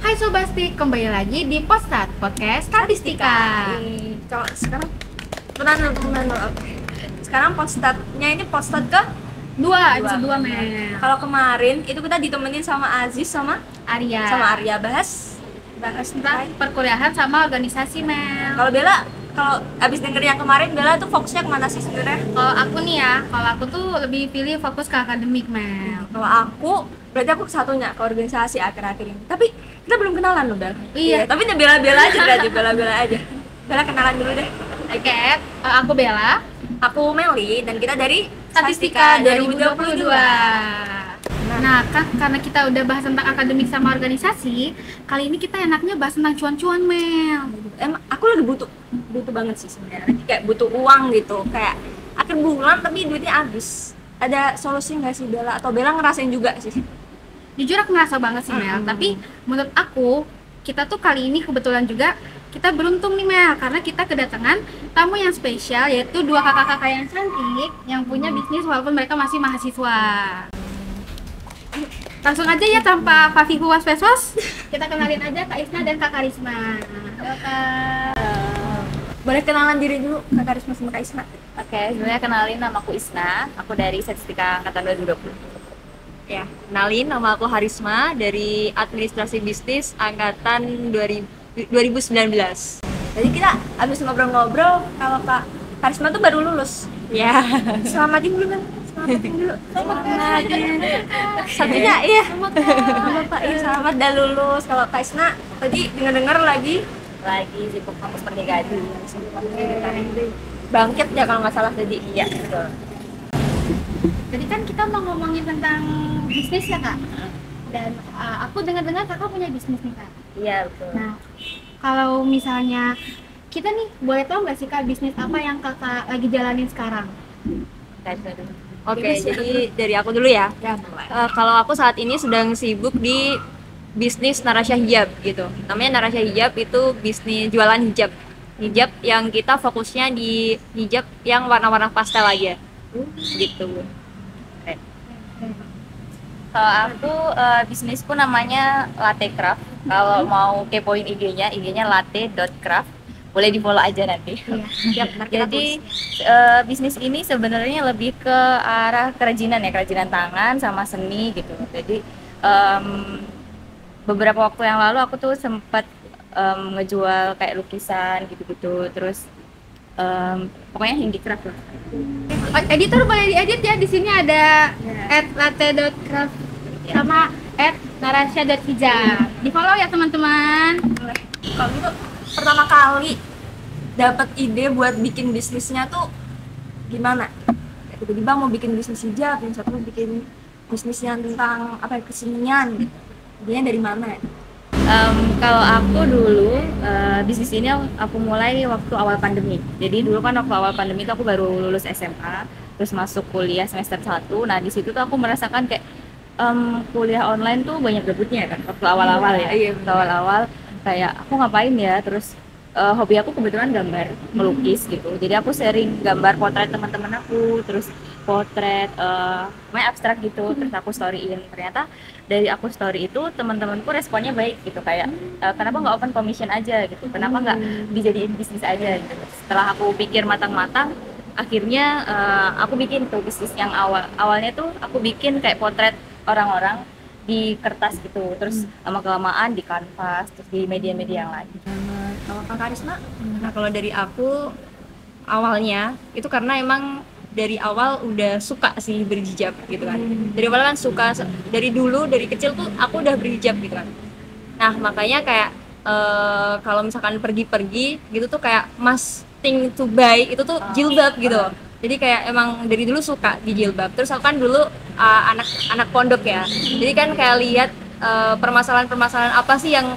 Hai Sobastik, kembali lagi di Postat Podcast Statistika. Kalau sekarang benar. Oke. Sekarang postatnya ini postat ke Episode 2 Mel. kalau kemarin itu kita ditemenin sama Aziz sama Arya bahas tentang perkuliahan sama organisasi Mel. Kalau Bella, kalau abis denger yang kemarin, Bella tuh fokusnya kemana sih sebenarnya? Kalau aku nih ya, kalau aku tuh lebih pilih fokus ke akademik Mel. Kalau aku, berarti aku satunya ke organisasi akhir-akhir ini. Tapi kita belum kenalan loh, Bel. Iya. Tapi Bella aja berarti, Bella aja. Bella kenalan dulu deh. Oke, aku Bella, Aku Meli dan kita dari Statistika 2022. Nah, kan karena kita udah bahas tentang akademik sama organisasi, kali ini kita enaknya bahas tentang cuan-cuan Mel. Emang aku lagi butuh banget sih sebenarnya, kayak butuh uang gitu, kayak akhir bulan tapi duitnya habis. Ada solusi nggak sih Bella, atau Bella ngerasain juga sih? Jujur aku ngerasa banget sih Mel, tapi menurut aku kita tuh kali ini kebetulan juga kita beruntung nih Mel, karena kita kedatangan tamu yang spesial, yaitu dua kakak-kakak yang cantik yang punya bisnis walaupun mereka masih mahasiswa. Langsung aja ya tanpa Fafihu was-was, kita kenalin aja Kak Isna dan Kak Karisma. Halo Kak. Boleh kenalan diri dulu Kak Karisma sama Kak Isna? Oke, sebenarnya kenalin, nama aku Isna, aku dari Statistika Angkatan 2020. Ya, kenalin, nama aku Harisma dari Administrasi Bisnis Angkatan 2019. Jadi kita abis ngobrol-ngobrol, kalau Kak Karisma tuh baru lulus. Ya, Selamatin dulu kan? Selamatin dulu. Satunya iya. Bapak, iya selamat dah lulus. Kalau Kak Isna tadi dengar lagi Sibuk kampus pernikahan. bangkit ya kalau nggak salah tadi. Iya, betul. Jadi kan kita mau ngomongin tentang bisnis ya Kak. Dan aku dengar-dengar Kakak punya bisnis nih Kak. Iya, betul. Nah, kalau misalnya kita nih boleh tahu nggak sih Kak bisnis apa yang Kakak lagi jalanin sekarang? oke, jadi dari aku dulu ya. Ya, mulai. Kalau aku saat ini sedang sibuk di bisnis Narasya Hijab gitu. Namanya Narasya Hijab, itu bisnis jualan hijab. Hijab yang kita fokusnya di hijab yang warna-warna pastel aja. Gitu. Kalau aku bisnisku namanya Latte Craft. Kalau mau kepoin IG-nya latte.craft. Boleh di-follow aja nanti. Iya. Jadi bisnis ini sebenarnya lebih ke arah kerajinan tangan sama seni gitu. Jadi beberapa waktu yang lalu aku tuh sempat ngejual kayak lukisan gitu-gitu, terus pokoknya handicraft lah. Editor boleh diedit ya, di sini ada @latte.craft sama @narasya.hijab. Di follow ya teman-teman. Kalau gitu pertama kali dapat ide buat bikin bisnisnya tuh gimana? Tiba-tiba mau bikin bisnis hijab, yang satu bikin bisnis yang tentang apa ya, kesenian gitu. Idenya dari mana ya? Kalau aku dulu bisnis ini aku mulai waktu awal pandemi. Jadi dulu kan waktu awal pandemi itu aku baru lulus SMA, terus masuk kuliah semester 1. Nah di situ tuh aku merasakan kayak kuliah online tuh banyak debutnya kan waktu awal-awal ya. Waktu awal-awal kayak aku ngapain ya, terus hobi aku kebetulan gambar, melukis gitu. Jadi aku sering gambar potret teman-teman aku, terus potret main abstrak gitu, terus aku storyin. Ternyata dari aku story itu teman-temanku responnya baik gitu, kayak kenapa nggak open commission aja gitu, kenapa nggak dijadiin bisnis aja gitu. Setelah aku pikir matang-matang, akhirnya aku bikin tuh bisnis yang awalnya tuh aku bikin kayak potret orang-orang di kertas gitu, terus lama-kelamaan di kanvas, terus di media-media yang lain. Kalau Kak Karisma? Nah, kalau dari aku awalnya itu karena emang dari awal udah suka sih berhijab gitu kan. Dari awal kan suka, dari dulu, dari kecil tuh aku udah berhijab gitu kan. Nah, makanya kayak kalau misalkan pergi-pergi gitu tuh kayak must thing to buy itu tuh jilbab gitu. Jadi kayak emang dari dulu suka di jilbab. Terus aku kan dulu anak pondok ya. Jadi kan kayak lihat permasalahan-permasalahan apa sih yang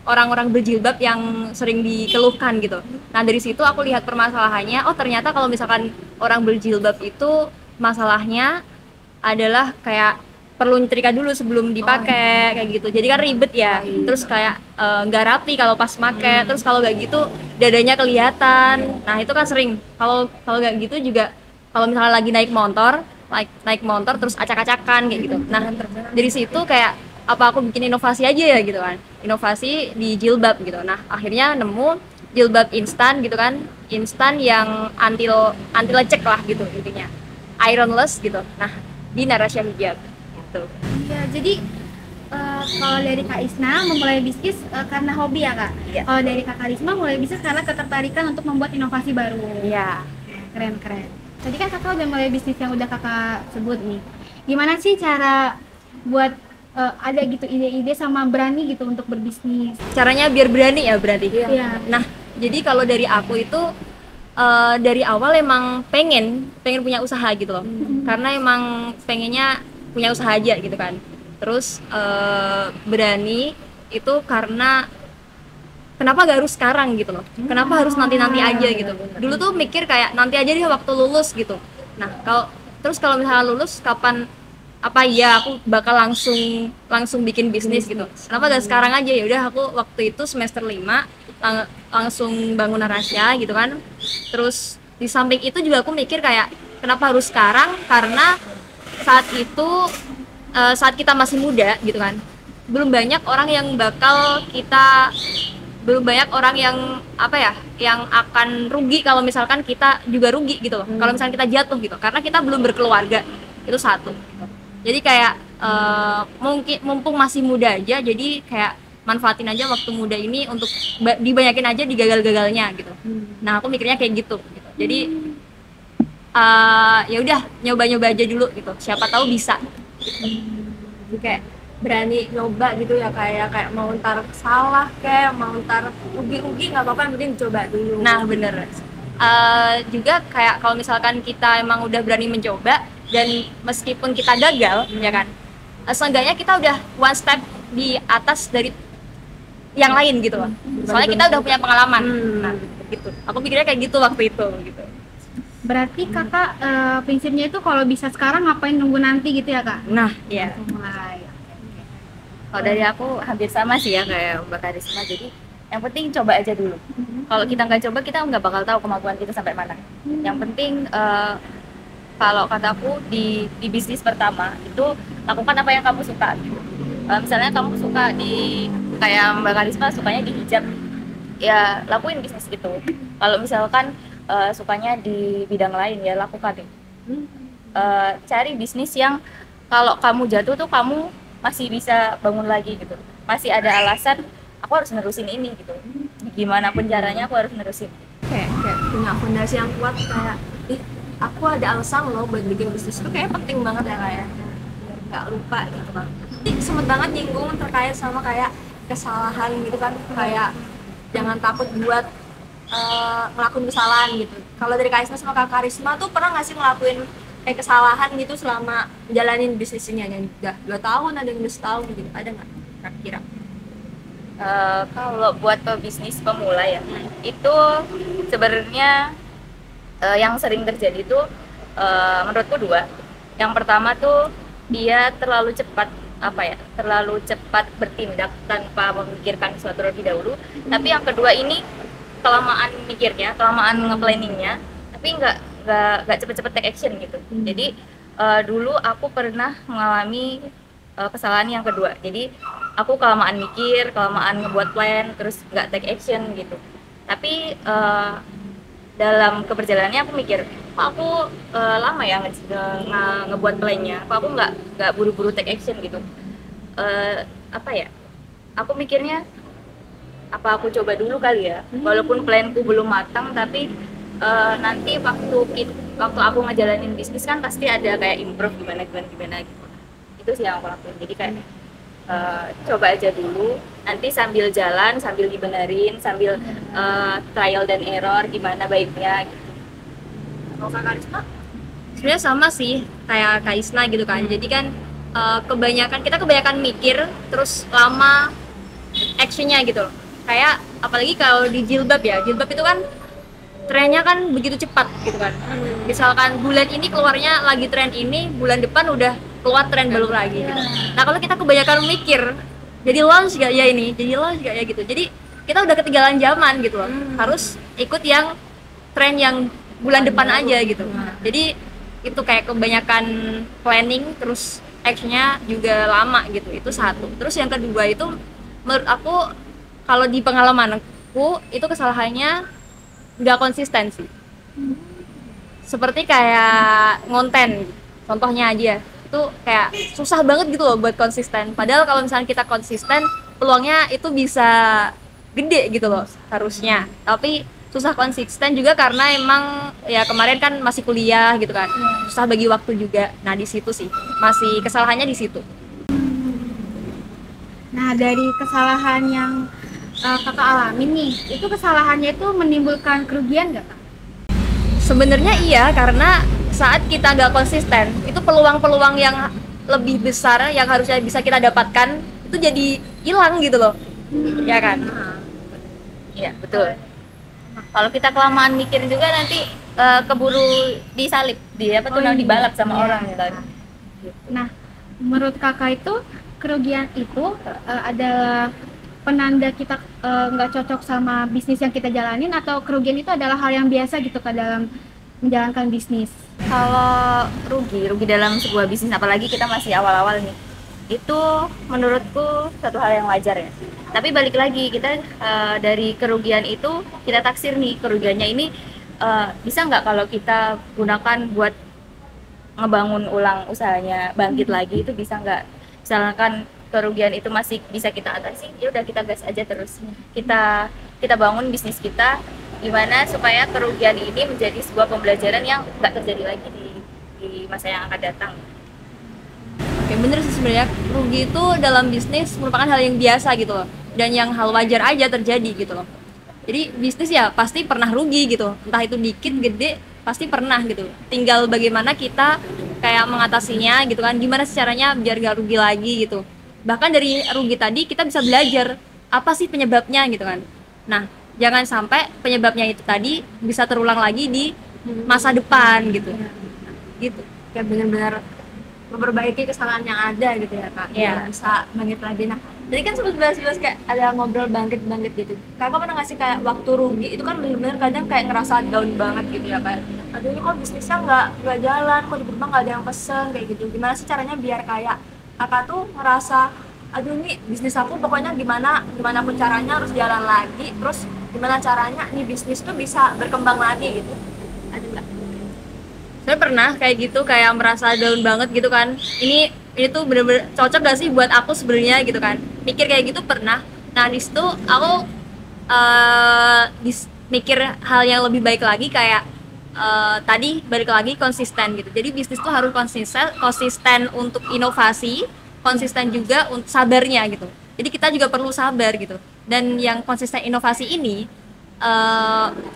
orang-orang berjilbab yang sering dikeluhkan gitu. Nah dari situ aku lihat permasalahannya, oh ternyata kalau misalkan orang berjilbab itu masalahnya adalah kayak perlu nyetrika dulu sebelum dipakai kayak gitu. Jadi kan ribet ya. Terus kayak nggak rapi kalau pas make. Terus kalau nggak gitu dadanya kelihatan. Nah itu kan sering. Kalau nggak gitu juga kalau misalnya lagi naik motor terus acak-acakan kayak gitu. Nah dari situ kayak apa aku bikin inovasi aja ya gitu kan, inovasi di jilbab gitu. Nah akhirnya nemu jilbab instan gitu kan, instan yang anti lecek lah gitu intinya, ironless gitu. Nah di Narasya Hijab gitu. Ya, jadi kalau dari Kak Isna memulai bisnis karena hobi ya Kak. Iya. Kalau dari Kak Karisma mulai bisnis karena ketertarikan untuk membuat inovasi baru. Iya. Keren. Tadi kan Kakak udah mulai bisnis yang udah Kakak sebut nih. Gimana sih cara buat ada gitu ide-ide sama berani gitu untuk berbisnis? Caranya biar berani ya berarti. Iya. Nah jadi kalau dari aku itu dari awal emang pengen punya usaha gitu loh, karena emang pengennya punya usaha aja gitu kan. Terus berani itu karena kenapa gak harus sekarang gitu loh, kenapa harus nanti aja gitu. Dulu tuh mikir kayak nanti aja deh waktu lulus gitu. Nah kalau misalnya lulus kapan, apa ya aku bakal langsung bikin bisnis gitu, kenapa gak sekarang aja. Ya udah aku waktu itu semester 5 langsung bangun Narasya gitu kan. Terus di samping itu juga aku mikir kayak kenapa harus sekarang, karena saat itu saat kita masih muda gitu kan, belum banyak orang yang yang apa ya, yang akan rugi kalau misalkan kita juga rugi gitu loh, kalau misalkan kita jatuh gitu, karena kita belum berkeluarga, itu satu. Jadi kayak mungkin mumpung masih muda aja, jadi kayak manfaatin aja waktu muda ini untuk dibanyakin aja digagal-gagalnya gitu. Nah aku mikirnya kayak gitu. Jadi ya udah nyoba aja dulu gitu, siapa tahu bisa. Jadi kayak berani nyoba gitu ya, kayak mau ntar salah, kayak mau ntar rugi nggak apa-apa, yang penting coba dulu. Nah bener. Juga kayak kalau misalkan kita emang udah berani mencoba dan meskipun kita gagal ya kan, seenggaknya kita udah one step di atas dari yang lain gitu loh. Soalnya kita udah punya pengalaman. Nah gitu, aku pikirnya kayak gitu waktu itu gitu. Berarti Kakak prinsipnya itu kalau bisa sekarang ngapain nunggu nanti gitu ya Kak? Nah iya. Mulai. Kalau dari aku hampir sama sih ya kayak Mbak Karisma. Jadi yang penting coba aja dulu. Kalau kita nggak coba, kita nggak bakal tahu kemampuan kita sampai mana. Yang penting kalau kataku di bisnis pertama itu lakukan apa yang kamu suka gitu. Misalnya kamu suka di kayak Mbak Karisma sukanya di hijab, ya lakuin bisnis itu. Kalau misalkan sukanya di bidang lain, ya lakukan deh. Cari bisnis yang kalau kamu jatuh tuh kamu masih bisa bangun lagi gitu, masih ada alasan aku harus nerusin ini gitu, gimana pun caranya aku harus nerusin. Kayak punya fondasi yang kuat, kayak aku ada alasan loh buat bikin bisnis, itu kayak penting banget ya, kayak nggak lupa gitu kan. Sempet banget nyinggung terkait sama kayak kesalahan gitu kan, kayak jangan takut buat ngelakuin kesalahan gitu. Kalau dari Kak Isna sama Kak Karisma tuh pernah nggak sih ngelakuin kayak kesalahan gitu selama jalanin bisnisnya, yang udah 2 tahun, ada yang udah setahun gitu, ada nggak kira-kira? Kalau buat pebisnis pemula ya, itu sebenarnya yang sering terjadi itu menurutku 2. Yang pertama tuh dia terlalu cepat bertindak tanpa memikirkan sesuatu terlebih dahulu. Tapi yang kedua ini kelamaan mikirnya, kelamaan nge-planningnya, tapi nggak cepet-cepet take action gitu. Jadi dulu aku pernah mengalami kesalahan yang kedua. Jadi aku kelamaan mikir, kelamaan ngebuat plan, terus nggak take action gitu. Tapi dalam keberjalanannya aku mikir, kok aku lama ya ngebuat plannya, kok aku nggak buru-buru take action gitu. Aku mikirnya apa aku coba dulu kali ya, walaupun planku belum matang, tapi nanti waktu aku ngejalanin bisnis kan pasti ada kayak improve gimana gitu. Itu sih yang aku lakuin. Jadi kayak coba aja dulu, nanti sambil jalan, sambil dibenerin, sambil trial dan error gimana baiknya gitu. Kalau Kak Karisma? Sebenarnya sama sih kayak Kak Isna gitu kan. Jadi kan kebanyakan mikir terus lama actionnya gitu loh. Kayak apalagi kalau di jilbab ya, jilbab itu kan trennya kan begitu cepat gitu kan. Misalkan bulan ini keluarnya lagi tren ini, bulan depan udah keluar tren baru lagi gitu. Nah kalau kita kebanyakan mikir, jadi launch gak ya ini, jadi launch gak ya gitu, jadi kita udah ketinggalan zaman gitu loh. Harus ikut yang tren yang bulan depan aja gitu. Jadi itu kayak kebanyakan planning, terus actionnya juga lama gitu. Itu satu. Terus yang kedua itu menurut aku kalau di pengalamanku itu kesalahannya nggak konsisten sih. Seperti kayak ngonten, contohnya aja itu kayak susah banget gitu loh buat konsisten. Padahal kalau misalnya kita konsisten, peluangnya itu bisa gede gitu loh harusnya. Tapi susah konsisten juga karena emang ya kemarin kan masih kuliah gitu kan, susah bagi waktu juga. Nah di situ sih masih kesalahannya di situ. Nah, dari kesalahan yang kakak alamin nih, itu kesalahannya itu menimbulkan kerugian nggak kak? Sebenarnya iya, karena saat kita nggak konsisten itu peluang-peluang yang lebih besar yang harusnya bisa kita dapatkan itu jadi hilang gitu loh, ya kan? Iya, betul. Kalau kita kelamaan mikir juga nanti keburu disalip, dibalap sama orang gitu. Nah, menurut kakak itu kerugian itu adalah penanda kita nggak cocok sama bisnis yang kita jalanin, atau kerugian itu adalah hal yang biasa gitu kak dalam menjalankan bisnis? Kalau rugi dalam sebuah bisnis, apalagi kita masih awal-awal nih, itu menurutku satu hal yang wajar ya. Tapi balik lagi, kita dari kerugian itu kita taksir nih, kerugiannya ini bisa nggak kalau kita gunakan buat ngebangun ulang usahanya, bangkit lagi, itu bisa nggak? Misalkan kerugian itu masih bisa kita atasi, ya udah kita gas aja terus. Kita bangun bisnis kita gimana supaya kerugian ini menjadi sebuah pembelajaran yang nggak terjadi lagi di masa yang akan datang. Oke, bener sih sebenarnya rugi itu dalam bisnis merupakan hal yang biasa gitu loh, dan yang hal wajar aja terjadi gitu loh. Jadi bisnis ya pasti pernah rugi gitu, entah itu dikit gede pasti pernah gitu. Tinggal bagaimana kita kayak mengatasinya gitu kan, gimana sih caranya biar gak rugi lagi gitu. Bahkan dari rugi tadi kita bisa belajar apa sih penyebabnya gitu kan. Nah, jangan sampai penyebabnya itu tadi bisa terulang lagi di masa depan gitu. Gitu. Kayak benar-benar memperbaiki kesalahan yang ada gitu ya kak, biar bisa bangkit lagi. Nah, tadi kan sempat bahas kayak ada ngobrol bangkit gitu. Kakak pernah ngasih kayak waktu rugi itu kan benar-benar kadang kayak ngerasa down banget gitu ya kak. Aduh ini kok bisnisnya nggak jalan, kok tiba-tiba nggak ada yang pesen kayak gitu. Gimana sih caranya biar kayak kakak tuh ngerasa aduh ini bisnis aku pokoknya gimana pun caranya harus jalan lagi, terus gimana caranya nih bisnis tuh bisa berkembang lagi gitu? Ada nggak? Saya pernah kayak gitu, kayak merasa down banget gitu kan. Ini tuh bener-bener cocok gak sih buat aku sebenarnya gitu kan. Mikir kayak gitu pernah. Nah di situ aku mikir hal yang lebih baik lagi, kayak tadi balik lagi konsisten gitu. Jadi bisnis tuh harus konsisten untuk inovasi, konsisten juga untuk sabarnya gitu. Jadi kita juga perlu sabar gitu. Dan yang konsisten inovasi ini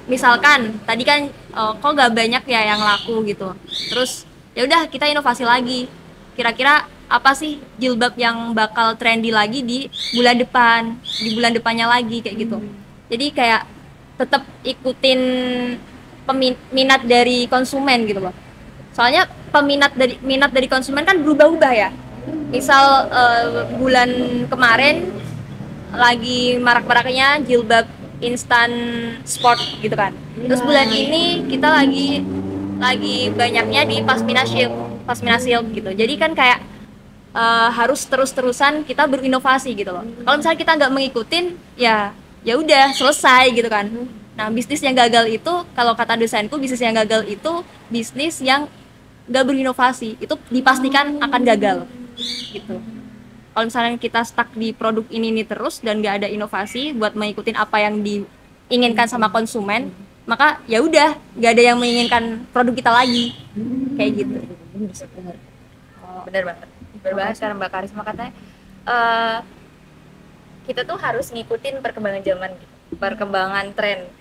misalkan tadi kan kok gak banyak ya yang laku gitu, terus ya udah kita inovasi lagi, kira-kira apa sih jilbab yang bakal trendy lagi di bulan depannya lagi kayak gitu. Jadi kayak tetap ikutin minat dari konsumen gitu loh, soalnya minat dari konsumen kan berubah-ubah ya. Misal bulan kemarin lagi marak-maraknya jilbab instan sport gitu kan. Terus bulan ini kita lagi banyaknya di Pasmina Silk gitu. Jadi kan kayak harus terus-terusan kita berinovasi gitu loh. Kalau misalnya kita nggak mengikutin, ya udah selesai gitu kan. Nah bisnis yang gagal itu, kalau kata dosenku, bisnis yang gagal itu bisnis yang nggak berinovasi, itu dipastikan akan gagal gitu. Kalau misalnya kita stuck di produk ini terus dan nggak ada inovasi buat mengikutin apa yang diinginkan sama konsumen, maka ya udah nggak ada yang menginginkan produk kita lagi kayak gitu. Bener banget. Berbahas karena Mbak Karisma katanya kita tuh harus ngikutin perkembangan zaman, perkembangan tren.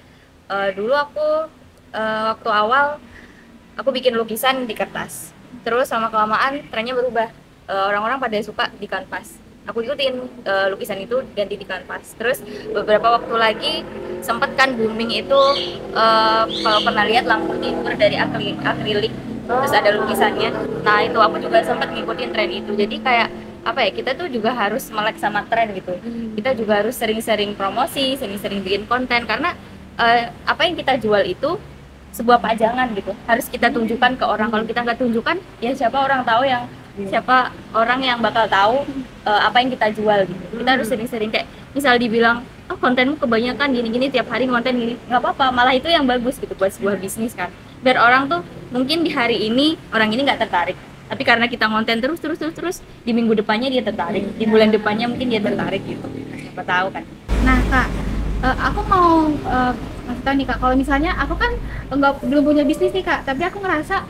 Dulu aku waktu awal aku bikin lukisan di kertas, terus sama kelamaan trennya berubah. Orang-orang pada suka di kanvas, aku ikutin lukisan itu ganti di kanvas. Terus beberapa waktu lagi sempet kan booming itu kalau pernah lihat lampu tidur dari akrilik, terus ada lukisannya. Nah itu aku juga sempet ngikutin tren itu. Jadi kayak apa ya, kita tuh juga harus melek sama tren gitu. Kita juga harus sering-sering promosi, sering-sering bikin konten, karena apa yang kita jual itu sebuah pajangan gitu, harus kita tunjukkan ke orang. Kalau kita nggak tunjukkan, ya siapa orang tahu yang siapa orang yang bakal tahu apa yang kita jual gitu. Kita harus sering-sering kayak misal dibilang, oh kontenmu kebanyakan gini-gini, tiap hari konten gini, nggak apa-apa, malah itu yang bagus gitu buat sebuah bisnis kan. Biar orang tuh mungkin di hari ini orang ini nggak tertarik, tapi karena kita konten terus di minggu depannya dia tertarik, di bulan depannya mungkin dia tertarik gitu, siapa tahu kan. Nah kak, aku mau ngasih tahu nih kak, kalau misalnya aku kan belum punya bisnis nih kak, tapi aku ngerasa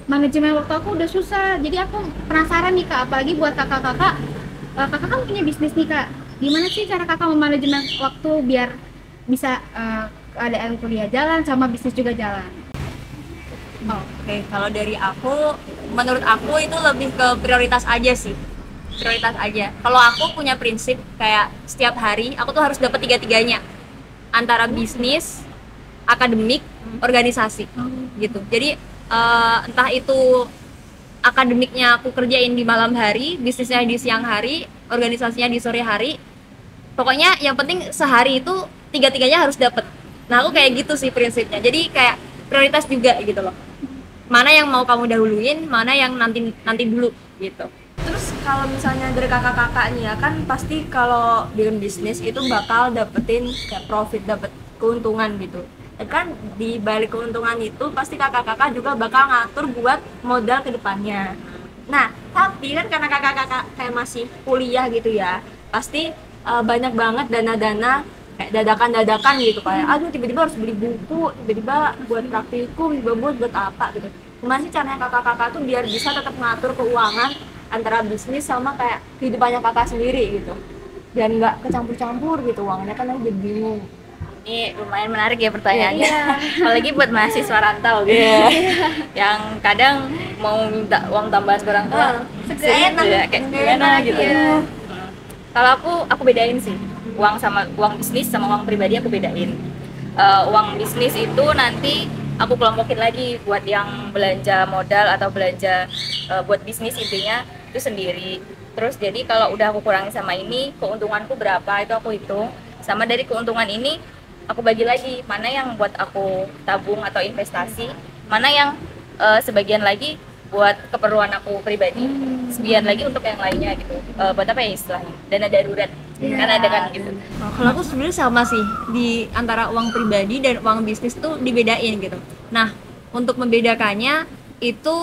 manajemen waktu aku udah susah. Jadi aku penasaran nih kak, apalagi buat kakak-kakak, kakak kan punya bisnis nih kak, gimana sih cara kakak memanajemen waktu biar bisa keadaan kuliah jalan sama bisnis juga jalan? Oke, kalau dari aku, menurut aku itu lebih ke prioritas aja sih. Prioritas aja. Kalau aku punya prinsip kayak setiap hari aku tuh harus dapat tiga-tiganya. Antara bisnis, akademik, organisasi gitu. Jadi entah itu akademiknya aku kerjain di malam hari, bisnisnya di siang hari, organisasinya di sore hari. Pokoknya yang penting sehari itu tiga-tiganya harus dapat. Nah, aku kayak gitu sih prinsipnya. Jadi kayak prioritas juga gitu loh. Mana yang mau kamu dahuluin, mana yang nanti dulu gitu. Terus kalau misalnya dari kakak-kakak nih ya, kan pasti kalau bikin bisnis itu bakal dapetin kayak profit, dapet keuntungan gitu. Dan kan di balik keuntungan itu pasti kakak-kakak juga bakal ngatur buat modal ke depannya. Nah, tapi kan karena kakak-kakak kayak masih kuliah gitu ya, pasti banyak banget dana-dana kayak dadakan-dadakan gitu, kayak aduh tiba-tiba harus beli buku, tiba-tiba buat praktikum, tiba-tiba buat apa gitu. Gimana sih caranya kakak-kakak tuh biar bisa tetap ngatur keuangan antara bisnis sama kayak kehidupannya kakak sendiri gitu, biar nggak kecampur-campur gitu uangnya, kan aku jadi bingung. Ini lumayan menarik ya pertanyaannya. Apalagi buat mahasiswa rantau gitu. Yang kadang mau minta uang tambahan ke orang tua, Enak ya, kayak gimana gitu. Kalau aku bedain sih. Uang sama uang bisnis sama uang pribadi aku bedain. Uang bisnis itu nanti aku kelompokin lagi buat yang belanja modal atau belanja buat bisnis, intinya itu sendiri. Terus jadi kalau udah aku kurangi sama ini, keuntunganku berapa itu aku hitung. Sama dari keuntungan ini aku bagi lagi mana yang buat aku tabung atau investasi, mana yang sebagian lagi buat keperluan aku pribadi, sebagian lagi untuk yang lainnya gitu. Buat apa ya istilahnya? Dana darurat. Kan ada kan gitu. Kalau aku sebenarnya sama sih, di antara uang pribadi dan uang bisnis tuh dibedain gitu. Nah, untuk membedakannya itu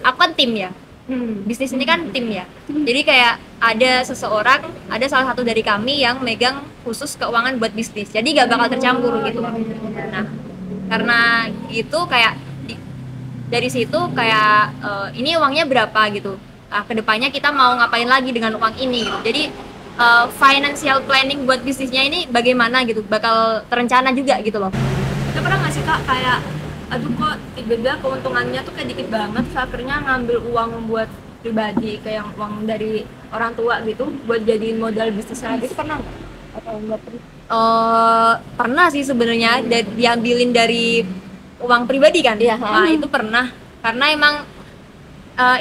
aku kan tim ya. Bisnis ini kan tim ya. Jadi kayak ada seseorang, ada salah satu dari kami yang megang khusus keuangan buat bisnis. Jadi gak bakal tercampur gitu. Nah, karena gitu kayak dari situ kayak ini uangnya berapa gitu. Kedepannya kita mau ngapain lagi dengan uang ini gitu. Jadi financial planning buat bisnisnya ini bagaimana gitu, bakal terencana juga gitu loh. Itu pernah nggak sih kak kayak aduh kok tiba-tiba keuntungannya tuh kayak dikit banget, terus akhirnya ngambil uang buat pribadi kayak yang uang dari orang tua gitu buat jadiin modal bisnis lagi, itu pernah nggak? Atau nggak pernah? Pernah sih sebenarnya, diambilin dari uang pribadi kan. Nah, itu pernah, karena emang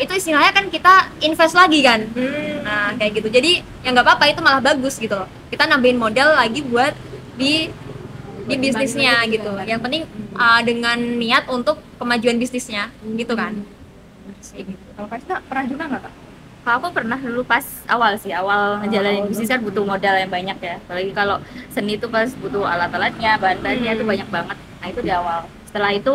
itu istilahnya kan kita invest lagi kan. Nah kayak gitu, jadi ya nggak apa-apa, itu malah bagus gitu loh, kita nambahin modal lagi buat di bisnisnya gitu. Yang penting dengan niat untuk kemajuan bisnisnya gitu kan. Kalau Kasna pernah juga nggak kak? Kalau aku pernah dulu pas awal ngejalanin bisnis kan butuh modal yang banyak ya. Apalagi kalau seni itu pas butuh alat-alatnya, bahan-bahannya itu banyak banget. Nah itu di awal. Setelah itu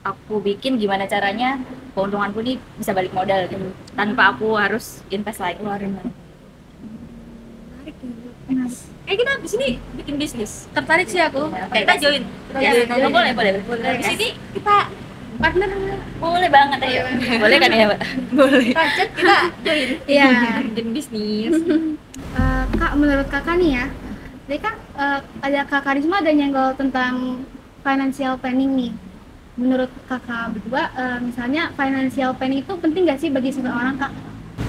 aku bikin gimana caranya keuntunganku ini bisa balik modal gitu, tanpa aku harus invest lagi. Kita abis ini bikin bisnis. Tertarik sih aku. Kita join. Ya, boleh. Di sini kita Partner. Boleh banget ayo. Boleh kan ya, Mbak? Boleh. budget, kita join. Iya. Bikin bisnis. Kak, menurut kakak nih ya, jadi kan ada Kak Karisma ada nyenggol tentang financial planning nih. Menurut kakak berdua, misalnya financial planning itu penting gak sih bagi seseorang kak?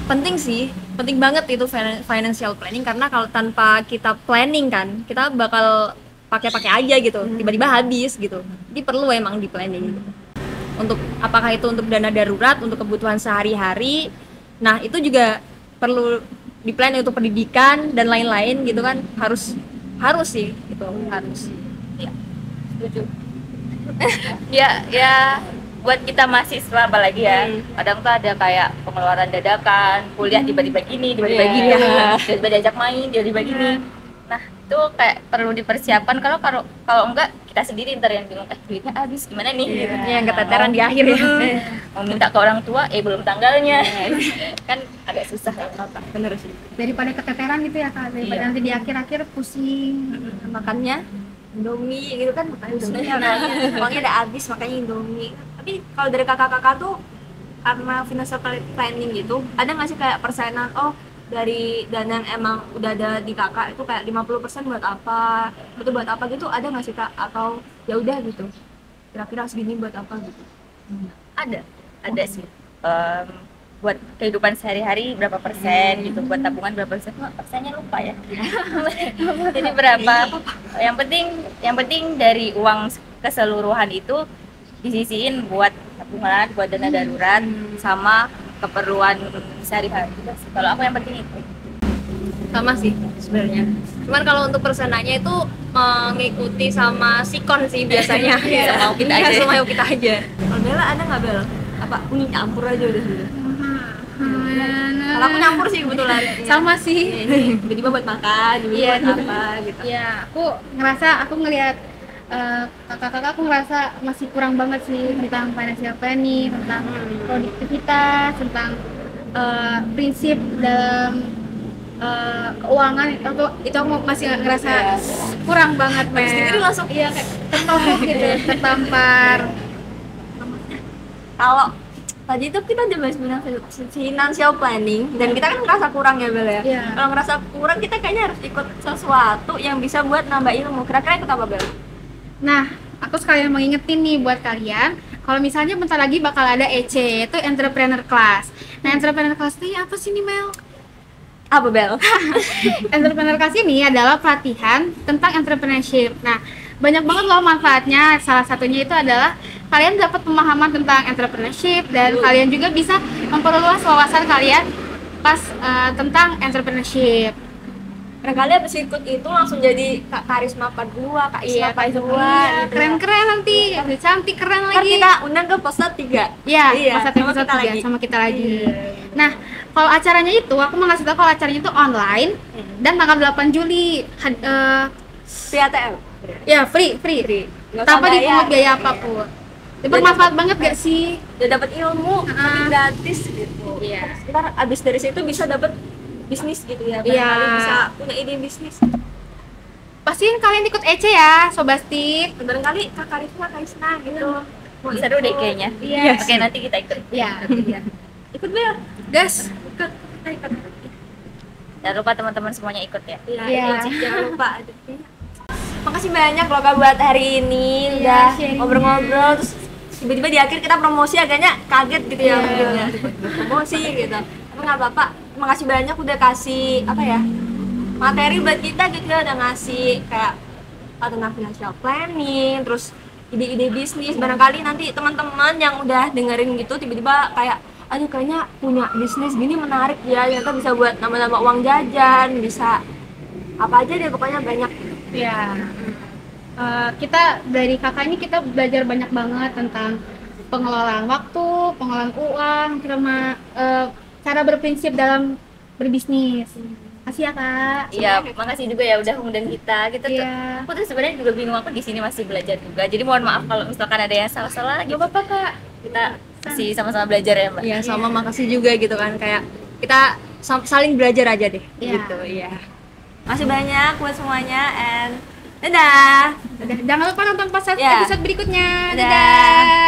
Penting sih, penting banget itu financial planning, karena kalau tanpa kita planning kan, kita bakal pakai aja gitu, tiba-tiba habis gitu. Jadi perlu emang di planning gitu. Untuk apakah itu untuk dana darurat, untuk kebutuhan sehari-hari. Nah, itu juga perlu di plan untuk pendidikan dan lain-lain gitu kan, harus sih gitu, harus. Ya. Setuju. Ya buat kita mahasiswa apalagi ya, kadang tuh ada kayak pengeluaran dadakan, kuliah tiba-tiba gini, tiba-tiba Iya. gini, tiba-tiba diajak main, tiba-tiba gini. Nah itu kayak perlu dipersiapkan, kalau kalau enggak kita sendiri ntar yang bingung, duitnya habis gimana nih? Gitu. yang keteteran di akhir ya. Mau minta ke orang tua, belum tanggalnya, kan agak susah ya. Bener sih. Daripada keteteran gitu ya Kak, daripada Iya. nanti di akhir-akhir pusing. Makannya Indomie gitu kan, uangnya udah habis makanya Indomie. Tapi kalau dari kakak-kakak tuh karena financial planning gitu, ada nggak sih kayak persenan, oh dari dana yang emang udah ada di kakak itu kayak 50% buat apa, itu buat apa gitu, ada nggak sih Kak? Atau ya udah gitu, kira-kira segini buat apa gitu? Ada sih. Buat kehidupan sehari-hari berapa persen gitu, buat tabungan berapa persen, persennya lupa ya. Jadi berapa? Yang penting dari uang keseluruhan itu disisiin buat tabungan, buat dana darurat, sama keperluan sehari-hari. Kalau aku yang penting itu. Sama sih sebenarnya. Cuman kalau untuk persenanya itu mengikuti sama sikon sih biasanya. Semau kita Iya, aja. semau kita aja. Kalau Bella ada nggak Bel? Apa nyampur aja udah gitu? Kalau aku nyampur sih kebetulan. Sama sih. Tiba-tiba buat makan, Iya, buat apa gitu. Ya, aku ngelihat kakak-kakak, aku ngerasa masih kurang banget sih tentang financial planning, tentang produktivitas, tentang prinsip dalam keuangan. Itu aku masih ngerasa kurang banget, Mel. Sendiri langsung Iya, kayak tertolong gitu, tertampar. Kalau tadi itu kita udah bahas financial planning dan kita kan ngerasa kurang ya Bel ya. Iya. Kalau ngerasa kurang kita kayaknya harus ikut sesuatu yang bisa buat nambah ilmu. Kira-kira ikut apa Bel? Nah, aku sekalian mau ngingetin nih buat kalian, kalau misalnya bentar lagi bakal ada EC, itu Entrepreneur Class. Nah, Entrepreneur Class ini apa sih nih, Mel? Apa Bel? Entrepreneur Class ini adalah pelatihan tentang entrepreneurship. Nah, banyak banget loh manfaatnya. Salah satunya itu adalah kalian dapat pemahaman tentang entrepreneurship dan kalian juga bisa memperluas wawasan kalian pas tentang entrepreneurship. Barangkali abis ikut itu langsung jadi Kak Karisma 42, Kak Isma 42 gitu. Keren-keren nanti, udah cantik, keren Ntar lagi. kita undang ke poster 3. Iya, pas sama episode kita 3 lagi. sama kita lagi. Nah, kalau acaranya itu, aku mau ngasih tau kalau acaranya itu online dan tanggal 8 Juli. PATM. Ya, free. Nggak usah Tanpa bayar. dipungut biaya apapun. Itu bermanfaat banget gak sih? Udah dapat ilmu, tapi gratis gitu. Iya. Ntar abis dari situ bisa dapat bisnis gitu ya. Iya. Barangkali bisa punya ide bisnis. Pastiin kalian ikut EC ya, Sobastik. Barangkali Kak Karisma, Kak Isna gitu. Mau Seru ikut. deh kayaknya. Iya. Oke, nanti kita ikut. Iya. Ikut Bel. Gas. Ikut. Ikut. Jangan lupa teman-teman semuanya ikut ya. Iya. Jangan lupa. Makasih banyak loh Kak buat hari ini udah sharing-nya. ngobrol-ngobrol terus tiba-tiba di akhir kita promosi agaknya kaget gitu ya Iya. mungkin ya. Promosi gitu. Tapi nggak apa-apa. Makasih banyak udah kasih apa ya materi buat kita gitu ya, udah ngasih kayak tentang financial planning terus ide-ide bisnis. Barangkali nanti teman-teman yang udah dengerin gitu tiba-tiba kayak aduh kayaknya punya bisnis gini menarik ya, ternyata bisa buat nambah-nambah uang jajan, bisa apa aja deh pokoknya banyak. Ya, kita dari kakak ini kita belajar banyak banget tentang pengelolaan waktu, pengelolaan uang, sama cara berprinsip dalam berbisnis. Makasih ya kak. Iya, makasih juga ya udah ngundang kita. Kita tuh, Iya. aku tuh sebenarnya juga bingung, aku di sini masih belajar juga. Jadi mohon maaf kalau misalkan ada yang salah-salah Gak gitu. apa-apa kak. Kita masih sama-sama belajar ya, Mbak. Iya, sama makasih juga gitu kan, kayak kita saling belajar aja deh. Iya. Gitu, iya. Masih banyak buat semuanya and dadah. Jangan lupa nonton pas Ya. episode berikutnya. Dadah. Dadah.